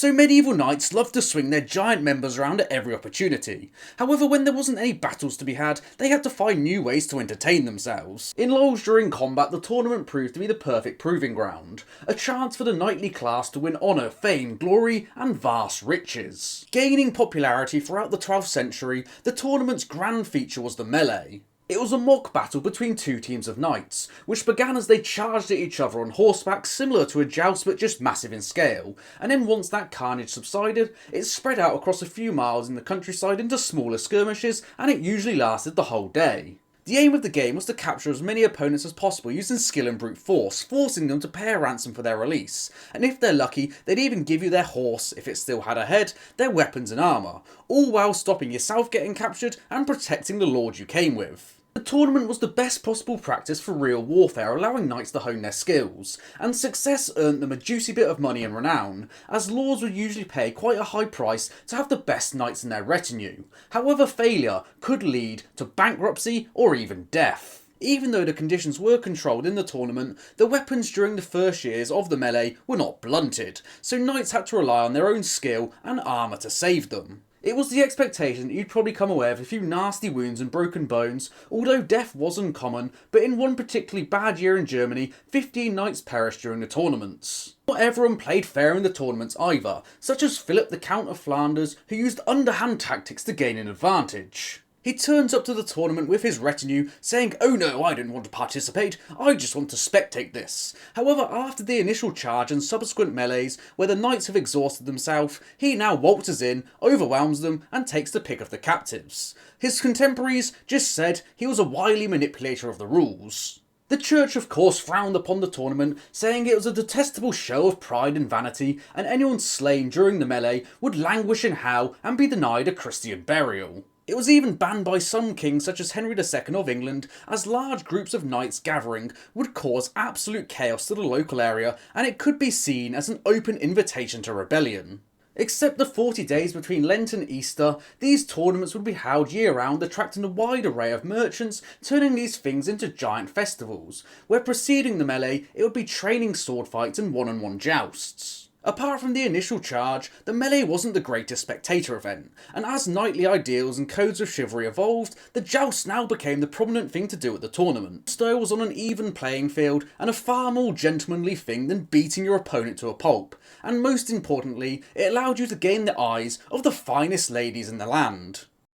So medieval knights loved to swing their giant members around at every opportunity. However, when there wasn't any battles to be had, they had to find new ways to entertain themselves. In lulls during combat, the tournament proved to be the perfect proving ground, a chance for the knightly class to win honour, fame, glory, and vast riches. Gaining popularity throughout the 12th century, the tournament's grand feature was the melee. It was a mock battle between two teams of knights, which began as they charged at each other on horseback similar to a joust but just massive in scale, and then once that carnage subsided, it spread out across a few miles in the countryside into smaller skirmishes, and it usually lasted the whole day. The aim of the game was to capture as many opponents as possible using skill and brute force, forcing them to pay a ransom for their release, and if they're lucky, they'd even give you their horse, if it still had a head, their weapons and armour, all while stopping yourself getting captured and protecting the lord you came with. The tournament was the best possible practice for real warfare, allowing knights to hone their skills, and success earned them a juicy bit of money and renown, as lords would usually pay quite a high price to have the best knights in their retinue. However, failure could lead to bankruptcy or even death. Even though the conditions were controlled in the tournament, the weapons during the first years of the melee were not blunted, so knights had to rely on their own skill and armour to save them. It was the expectation that you'd probably come away with a few nasty wounds and broken bones, although death wasn't common, but in one particularly bad year in Germany, 15 knights perished during the tournaments. Not everyone played fair in the tournaments either, such as Philip the Count of Flanders, who used underhand tactics to gain an advantage. He turns up to the tournament with his retinue, saying, "Oh no, I don't want to participate, I just want to spectate this." However, after the initial charge and subsequent melees, where the knights have exhausted themselves, he now waltzes in, overwhelms them, and takes the pick of the captives. His contemporaries just said he was a wily manipulator of the rules. The church of course frowned upon the tournament, saying it was a detestable show of pride and vanity, and anyone slain during the melee would languish in hell and be denied a Christian burial. It was even banned by some kings such as Henry II of England, as large groups of knights gathering would cause absolute chaos to the local area, and it could be seen as an open invitation to rebellion. Except the 40 days between Lent and Easter, these tournaments would be held year round, attracting a wide array of merchants, turning these things into giant festivals, where preceding the melee it would be training sword fights and one-on-one jousts. Apart from the initial charge, the melee wasn't the greatest spectator event, and as knightly ideals and codes of chivalry evolved, the joust now became the prominent thing to do at the tournament. Style was on an even playing field, and a far more gentlemanly thing than beating your opponent to a pulp, and most importantly, it allowed you to gain the eyes of the finest ladies in the land.